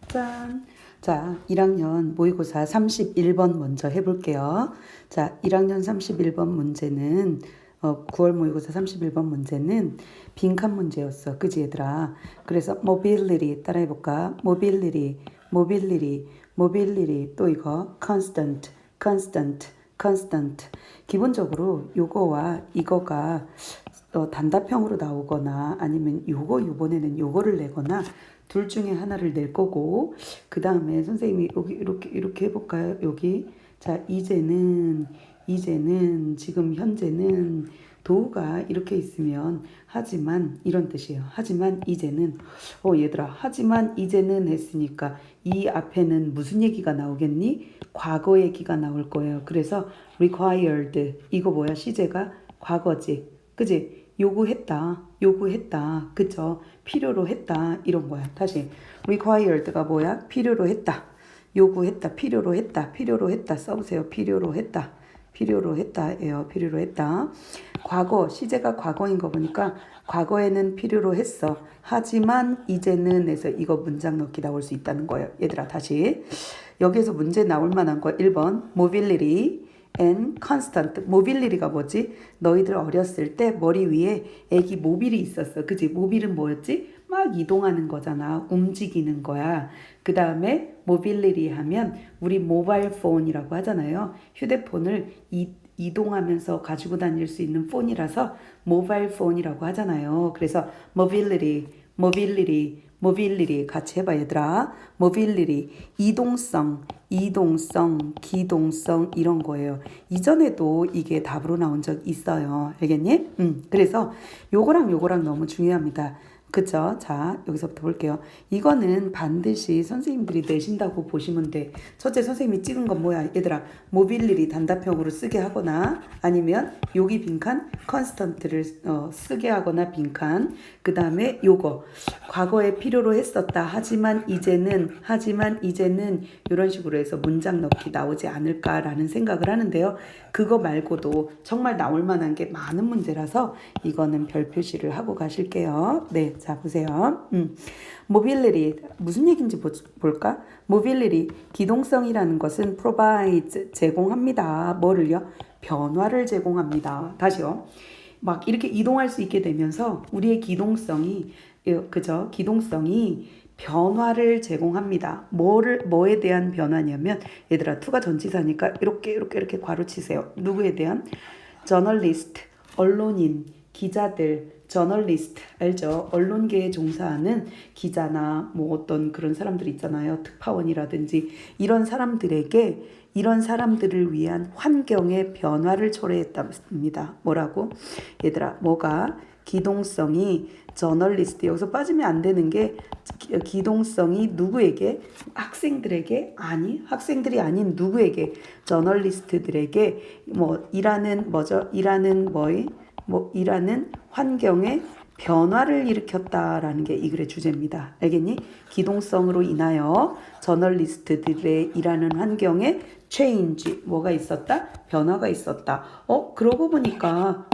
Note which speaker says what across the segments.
Speaker 1: 짠. 자, 1학년 모의고사 31번 먼저 해볼게요. 자, 1학년 31번 문제는 9월 모의고사 31번 문제는 빈칸 문제였어. 그지 얘들아? 그래서 mobility 따라해볼까? mobility 또 이거 constant. 기본적으로 요거와 이거가 단답형으로 나오거나 아니면 요번에는 요거를 내거나 둘 중에 하나를 낼 거고, 그 다음에 선생님이 여기 이렇게 해볼까요? 여기. 자, 이제는 지금 현재는 도가 이렇게 있으면 하지만 이런 뜻이에요. 하지만 이제는 얘들아, 하지만 이제는 했으니까 이 앞에는 무슨 얘기가 나오겠니? 과거 얘기가 나올 거예요. 그래서 required 이거 뭐야? 시제가 과거지. 그지? 요구했다. 그쵸? 필요로 했다. 이런 거야. 다시. required가 뭐야? 필요로 했다. 요구했다. 필요로 했다. 써보세요. 필요로 했다. 예요. 필요로 했다. 과거, 시제가 과거인 거 보니까 과거에는 필요로 했어. 하지만 이제는 해서 이거 문장 넣기 나올 수 있다는 거예요. 얘들아, 다시. 여기에서 문제 나올 만한 거 1번. mobility and constant. mobility가 뭐지? 너희들 어렸을 때 머리 위에 애기 모빌이 있었어. 그치? 모빌은 뭐였지? 막 이동하는 거잖아. 움직이는 거야. 그 다음에 mobility 하면 우리 모바일 폰이라고 하잖아요. 휴대폰을 이동하면서 가지고 다닐 수 있는 폰이라서 모바일 폰이라고 하잖아요. 그래서 mobility 같이 해봐 얘들아. mobility 이동성, 기동성 이런 거예요. 이전에도 이게 답으로 나온 적 있어요. 알겠니? 그래서 요거랑 너무 중요합니다. 그쵸? 자, 여기서부터 볼게요. 이거는 반드시 선생님들이 내신다고 보시면 돼. 첫째 선생님이 찍은 건 뭐야? 얘들아, 모빌리티 단답형으로 쓰게 하거나 아니면 여기 빈칸 constant를 쓰게 하거나 빈칸. 그 다음에 요거 과거에 필요로 했었다. 하지만 이제는 이런 식으로 해서 문장 넣기 나오지 않을까라는 생각을 하는데요. 그거 말고도 정말 나올 만한 게 많은 문제라서 이거는 별 표시를 하고 가실게요. 네, 자 보세요. mobility 무슨 얘기인지 볼까? mobility 기동성이라는 것은 provides 제공합니다. 뭐를요? 변화를 제공합니다. 다시요. 막 이렇게 이동할 수 있게 되면서 우리의 기동성이 변화를 제공합니다. 뭐에 대한 변화냐면 얘들아 투가 전치사니까 이렇게 괄호치세요. 누구에 대한? 저널리스트, 언론인, 기자들, 저널리스트 알죠? 언론계에 종사하는 기자나 뭐 어떤 그런 사람들 있잖아요. 특파원이라든지 이런 사람들을 위한 환경의 변화를 초래했답니다. 뭐라고? 얘들아 뭐가? 기동성이 저널리스트 여기서 빠지면 안 되는 게 기동성이 누구에게? 학생들에게? 아니 학생들이 아닌 누구에게? 저널리스트들에게 일하는 환경에 변화를 일으켰다라는 게 이 글의 주제입니다. 알겠니? 기동성으로 인하여 저널리스트들의 일하는 환경에 change 뭐가 있었다? 변화가 있었다. 그러고 보니까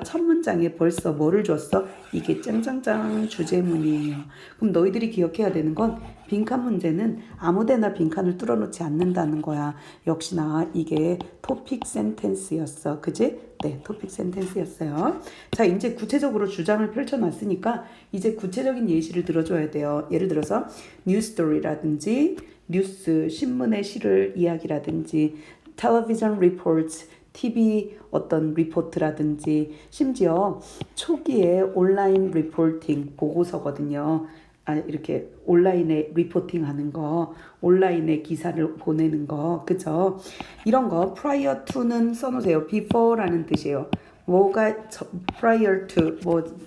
Speaker 1: 첫 문장에 벌써 뭐를 줬어? 이게 짱짱짱 주제문이에요. 그럼 너희들이 기억해야 되는 건 빈칸 문제는 아무데나 빈칸을 뚫어놓지 않는다는 거야. 역시나 이게 토픽 센텐스였어. 그지? 네, 토픽 센텐스였어요. 자, 이제 구체적으로 주장을 펼쳐놨으니까 이제 구체적인 예시를 들어줘야 돼요. 예를 들어서 뉴스토리라든지 뉴스, 신문의 실을 이야기라든지 텔레비전 리포트, TV 어떤 리포트라든지 심지어 초기에 온라인 리포팅 보고서거든요. 이렇게 온라인에 리포팅 하는 거, 온라인에 기사를 보내는 거, 그죠? 이런 거 prior to는 써놓으세요. before라는 뜻이에요. prior to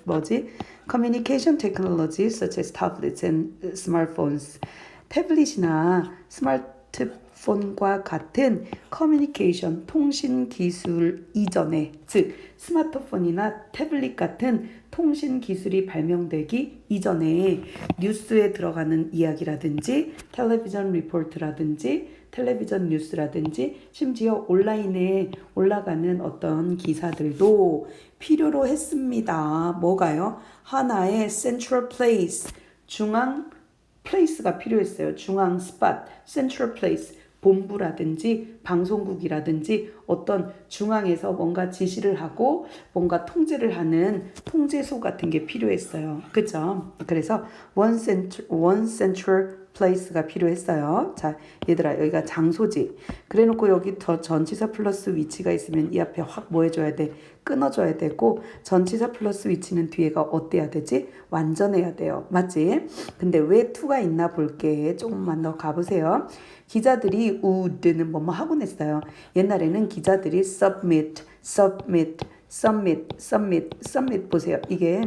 Speaker 1: 뭐지? Communication technologies such as tablets and smartphones. 태블릿이나 스마트폰과 같은 커뮤니케이션, 통신 기술 이전에, 즉 스마트폰이나 태블릿 같은 통신 기술이 발명되기 이전에 뉴스에 들어가는 이야기라든지 텔레비전 리포트라든지 텔레비전 뉴스라든지 심지어 온라인에 올라가는 어떤 기사들도 필요로 했습니다. 뭐가요? 하나의 central place, 중앙 place가 필요했어요. 중앙 spot, central place. 본부라든지 방송국이라든지 어떤 중앙에서 뭔가 지시를 하고 뭔가 통제를 하는 통제소 같은 게 필요했어요. 그죠? 그래서 one central place가 필요했어요. 자, 얘들아, 여기가 장소지. 그래 놓고 여기 더 전치사 플러스 위치가 있으면 이 앞에 확 뭐 해줘야 돼? 끊어줘야 되고, 전치사 플러스 위치는 뒤에가 어때야 되지? 완전해야 돼요. 맞지? 근데 왜 to가 있나 볼게. 조금만 더 가보세요. 기자들이 would는 뭐뭐 하곤 했어요. 옛날에는 기자들이 submit 보세요. 이게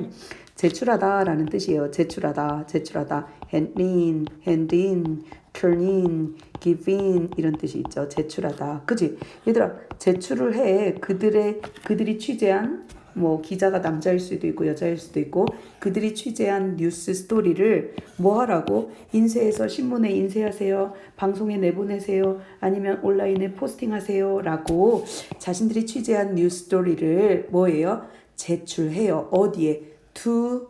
Speaker 1: 제출하다라는 뜻이에요. 제출하다. hand in, turn in, give in 이런 뜻이 있죠. 제출하다. 그지? 얘들아, 제출을 해. 그들이 취재한 뭐 기자가 남자일 수도 있고 여자일 수도 있고 그들이 취재한 뉴스 스토리를 뭐 하라고? 인쇄해서 신문에 인쇄하세요. 방송에 내보내세요. 아니면 온라인에 포스팅하세요. 라고 자신들이 취재한 뉴스 스토리를 뭐예요? 제출해요. 어디에? to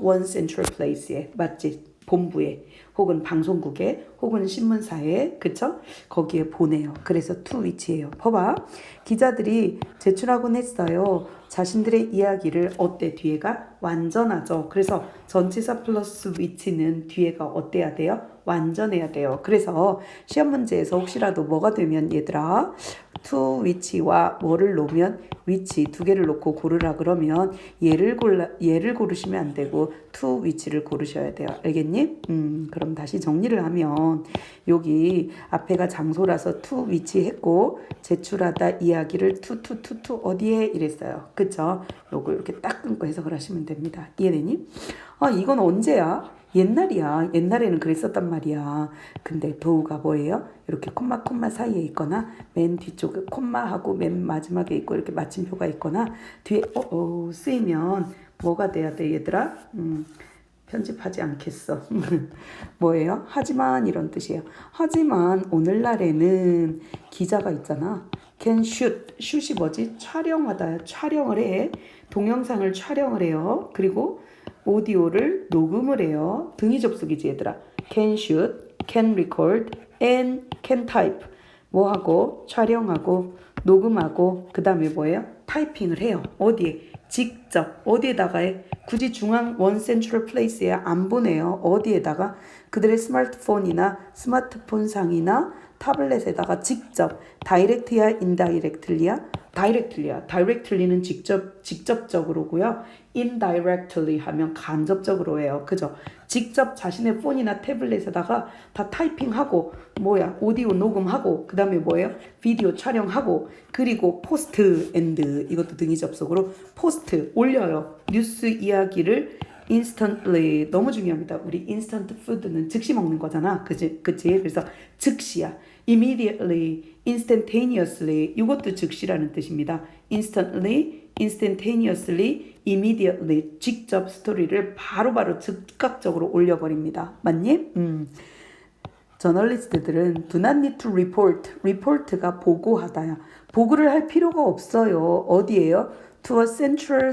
Speaker 1: one central place에. 맞지? 본부에 혹은 방송국에 혹은 신문사에 그쵸? 거기에 보내요. 그래서 to 위치예요. 봐봐. 기자들이 제출하곤 했어요. 자신들의 이야기를 어때? 뒤에가 완전하죠. 그래서 전치사 플러스 위치는 뒤에가 어때야 돼요? 완전해야 돼요. 그래서 시험 문제에서 혹시라도 뭐가 되면 얘들아 to 위치와 뭐를 놓으면 위치 두 개를 놓고 고르라 그러면 얘를 고르시면 안 되고 to 위치를 고르셔야 돼요. 알겠니? 그럼 다시 정리를 하면 여기 앞에가 장소라서 to 위치했고 제출하다 이야기를 to 어디에 이랬어요. 그쵸? 요거 이렇게 딱 끊고 해석을 하시면 됩니다. 이해되니? 이건 언제야? 옛날이야. 옛날에는 그랬었단 말이야. 근데 도우가 뭐예요? 이렇게 콤마 사이에 있거나 맨 뒤쪽에 콤마하고 맨 마지막에 있고 이렇게 마침표가 있거나 뒤에 쓰이면 뭐가 돼야 돼 얘들아? 편집하지 않겠어. 뭐예요? 하지만 이런 뜻이에요. 하지만 오늘날에는 기자가 있잖아. can shoot이 뭐지? 촬영하다. 촬영을 해. 동영상을 촬영을 해요. 그리고 오디오를 녹음을 해요. 등위 접속이지 얘들아. can shoot, can record, and can type. 뭐하고 촬영하고 녹음하고 그 다음에 뭐예요? 타이핑을 해요. 어디에? 직접. 어디에다가 해? 굳이 중앙 원 센트럴 플레이스에 안 보내요. 어디에다가? 그들의 스마트폰이나 스마트폰상이나 타블렛에다가 직접 다이렉트야 인다이렉틀리야? 다이렉틀리는 직접적으로고요. indirectly 하면 간접적으로 해요. 그죠? 직접 자신의 폰이나 태블릿에다가 다 타이핑하고 오디오 녹음하고 그 다음에 뭐예요? 비디오 촬영하고 그리고 포스트 앤드 이것도 등위 접속으로 포스트 올려요. 뉴스 이야기를 instantly 너무 중요합니다. 우리 instant food는 즉시 먹는 거잖아. 그치? 그래서 즉시야. immediately, instantaneously 이것도 즉시라는 뜻입니다. instantly, instantaneously, immediately 직접 스토리를 바로바로 즉각적으로 올려버립니다. 맞니? 저널리스트들은 do not need to report. report가 보고하다야. 보고를 할 필요가 없어요. 어디에요? to a central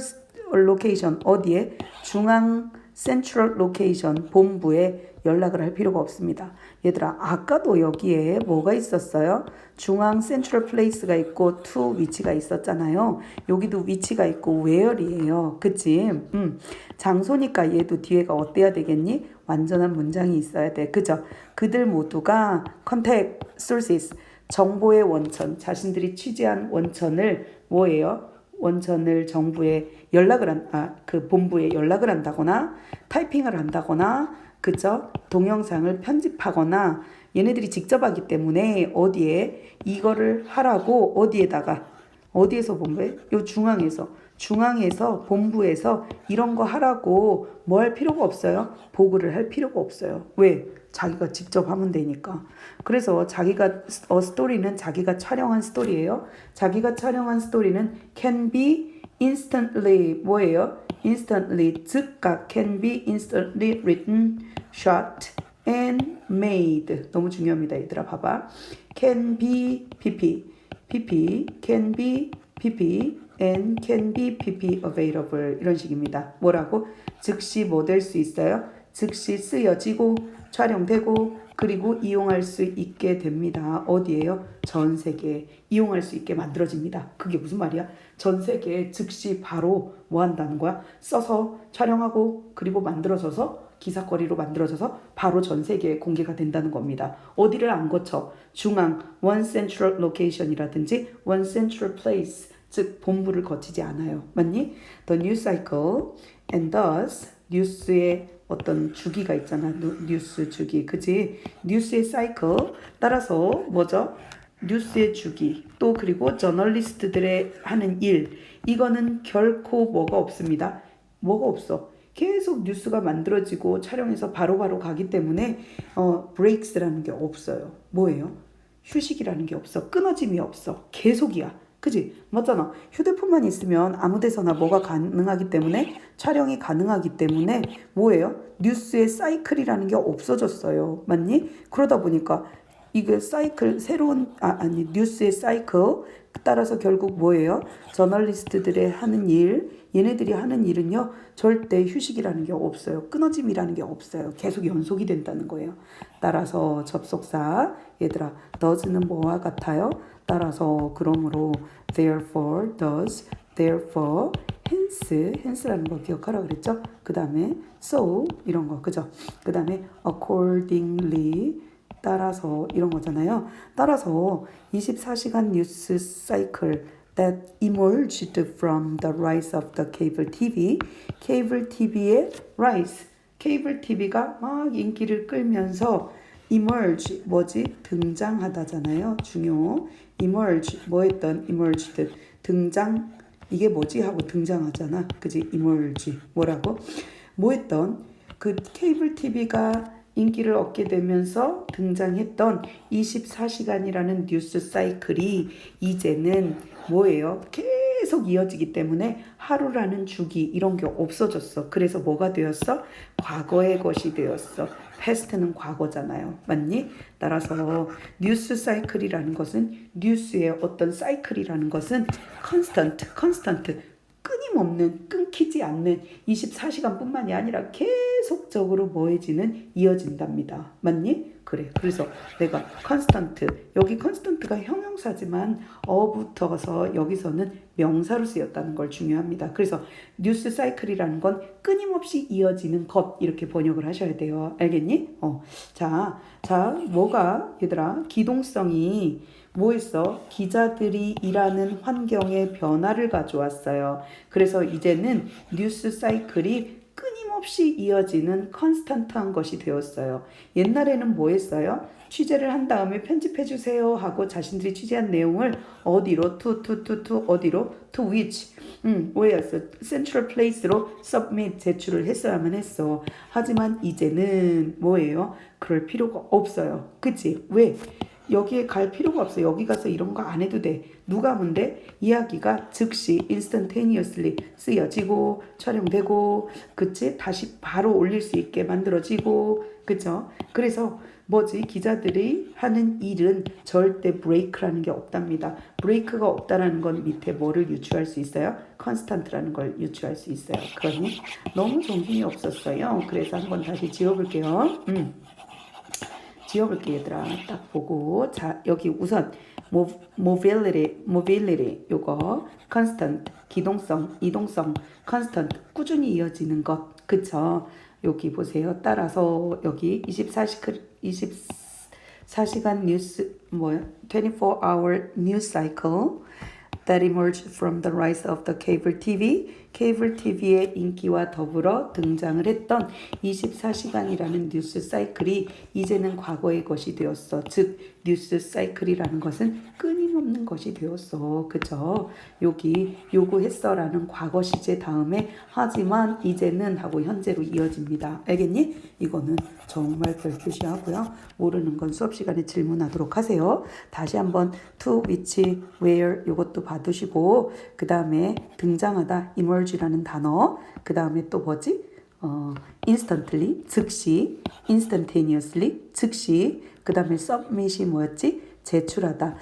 Speaker 1: location. 어디에? 중앙 central location 본부에 연락을 할 필요가 없습니다. 얘들아 아까도 여기에 뭐가 있었어요? 중앙 central place가 있고 to 위치가 있었잖아요. 여기도 위치가 있고 where이에요. 그치? 장소니까 얘도 뒤에가 어때야 되겠니? 완전한 문장이 있어야 돼. 그죠? 그들 모두가 contact sources 정보의 원천 자신들이 취재한 원천을 뭐예요? 원천을 정부에 그 본부에 연락을 한다거나 타이핑을 한다거나 그죠? 동영상을 편집하거나 얘네들이 직접 하기 때문에 어디에 이거를 하라고 어디에서 본부에? 요 중앙에서 본부에서 이런 거 하라고 뭐 할 필요가 없어요. 보고를 할 필요가 없어요. 왜? 자기가 직접 하면 되니까. 그래서 스토리는 자기가 촬영한 스토리예요. 자기가 촬영한 스토리는 can be instantly 뭐예요? instantly 즉각 can be instantly written, shot and made. 너무 중요합니다. 얘들아 봐봐. can be pp can be pp and can be pp available 이런 식입니다. 뭐라고? 즉시 뭐 될 수 있어요? 즉시 쓰여지고 촬영되고 그리고 이용할 수 있게 됩니다. 어디에요? 전 세계에 이용할 수 있게 만들어집니다. 그게 무슨 말이야? 전 세계에 즉시 바로 뭐 한다는 거야? 써서 촬영하고 그리고 만들어져서 기사거리로 만들어져서 바로 전 세계에 공개가 된다는 겁니다. 어디를 안 거쳐 중앙 one central location이라든지 one central place 즉 본부를 거치지 않아요. 맞니? The news cycle and thus 뉴스의 어떤 주기가 있잖아. 뉴스 주기. 그지? 뉴스의 사이클 따라서 뭐죠? 뉴스의 주기 또 그리고 저널리스트들의 하는 일 이거는 결코 뭐가 없습니다. 뭐가 없어. 계속 뉴스가 만들어지고 촬영해서 바로바로 가기 때문에 브레이크스라는 게 없어요. 뭐예요? 휴식이라는 게 없어. 끊어짐이 없어. 계속이야. 그지? 맞잖아. 휴대폰만 있으면 아무 데서나 뭐가 가능하기 때문에 촬영이 가능하기 때문에 뭐예요? 뉴스의 사이클이라는 게 없어졌어요. 맞니? 그러다 보니까 이게 사이클 새로운 뉴스의 사이클 따라서 결국 뭐예요? 저널리스트들의 하는 일 얘네들이 하는 일은요 절대 휴식이라는 게 없어요. 끊어짐이라는 게 없어요. 계속 연속이 된다는 거예요. 따라서 접속사 얘들아 does는 뭐와 같아요? 따라서 그러므로 therefore does therefore hence라는 거 기억하라 그랬죠? 그 다음에 so 이런 거 그죠? 그 다음에 accordingly 따라서 이런 거잖아요. 따라서 24시간 뉴스 사이클 that emerged from the rise of the cable TV. 케이블 TV의 rise. 케이블 TV가 막 인기를 끌면서 emerge 뭐지? 등장하다잖아요. 중요. emerge 뭐 했던 emerged 등장 이게 뭐지? 하고 등장하잖아. 그지? emerge 뭐라고? 뭐 했던 그 케이블 TV가 인기를 얻게 되면서 등장했던 24시간이라는 뉴스 사이클이 이제는 뭐예요? 계속 이어지기 때문에 하루라는 주기 이런 게 없어졌어. 그래서 뭐가 되었어? 과거의 것이 되었어. 패스트는 과거잖아요. 맞니? 따라서 뉴스 사이클이라는 것은 뉴스의 어떤 사이클이라는 것은 컨스턴트 끊임없는 끊기지 않는 24시간뿐만이 아니라 계속적으로 뭐해지는 이어진답니다. 맞니? 그래. 그래서 내가 컨스턴트 여기 컨스턴트가 형용사지만 어붙어서 여기서는 명사로 쓰였다는 걸 중요합니다. 그래서 뉴스 사이클이라는 건 끊임없이 이어지는 것 이렇게 번역을 하셔야 돼요. 알겠니? 자 뭐가 얘들아 기동성이 뭐 했어? 기자들이 일하는 환경에 변화를 가져왔어요. 그래서 이제는 뉴스 사이클이 끊임없이 이어지는 컨스턴트한 것이 되었어요. 옛날에는 뭐 했어요? 취재를 한 다음에 편집해 주세요 하고 자신들이 취재한 내용을 어디로 to 어디로 to which 뭐였어? central place로 submit 제출을 했어야만 했어. 하지만 이제는 뭐예요? 그럴 필요가 없어요. 그치? 왜? 여기에 갈 필요가 없어. 여기 가서 이런 거 안 해도 돼. 누가 하면 돼? 이야기가 즉시 instantaneously 쓰여지고 촬영되고 그치? 다시 바로 올릴 수 있게 만들어지고 그죠? 그래서 뭐지? 기자들이 하는 일은 절대 브레이크라는 게 없답니다. 브레이크가 없다라는 건 밑에 뭐를 유추할 수 있어요? 컨스탄트라는 걸 유추할 수 있어요. 그러니 너무 정신이 없었어요. 그래서 한번 다시 지워볼게요. 지워볼게 얘들아. 딱 보고 자 여기 우선 mobility 요거 constant 기동성 이동성 constant 꾸준히 이어지는 것 그쵸? 여기 보세요. 따라서 여기 24시간 뉴스 뭐야 24-hour news cycle that emerged from the rise of the cable TV. 케이블 TV의 인기와 더불어 등장을 했던 24시간이라는 뉴스 사이클이 이제는 과거의 것이 되었어. 즉 뉴스 사이클이라는 것은 끊임없는 것이 되었어. 그죠? 여기 요구했어라는 과거 시제 다음에 하지만 이제는 하고 현재로 이어집니다. 알겠니? 이거는 정말 별 표시하고요. 모르는 건 수업 시간에 질문하도록 하세요. 다시 한번 to, which, where 요것도 봐두시고 그 다음에 등장하다 emerge라는 단어 그 다음에 또 뭐지? instantly 즉시 instantaneously 즉시 그 다음에 submit이 뭐였지? 제출하다.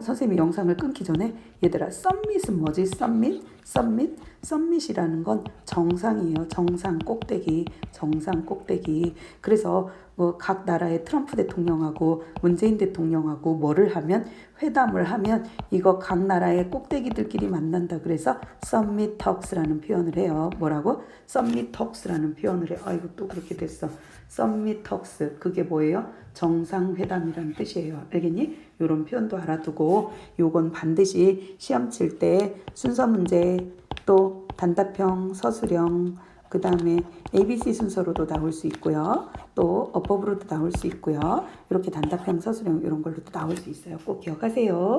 Speaker 1: 선생님이 영상을 끊기 전에 얘들아 submit은 뭐지? submit 썸밋이라는 건 정상이에요. 정상 꼭대기, 정상 꼭대기. 그래서 뭐 각 나라의 트럼프 대통령하고 문재인 대통령하고 뭐를 하면 회담을 하면 이거 각 나라의 꼭대기들끼리 만난다. 그래서 썸밋 턱스라는 표현을 해요. 뭐라고? 썸밋 턱스라는 표현을 해. 아이고 또 그렇게 됐어. 썸밋 턱스 그게 뭐예요? 정상회담이라는 뜻이에요. 알겠니? 이런 표현도 알아두고 요건 반드시 시험 칠 때 순서 문제 또 단답형 서술형 그 다음에 ABC 순서로도 나올 수 있고요. 또 어법으로도 나올 수 있고요. 이렇게 단답형 서술형 이런 걸로도 나올 수 있어요. 꼭 기억하세요.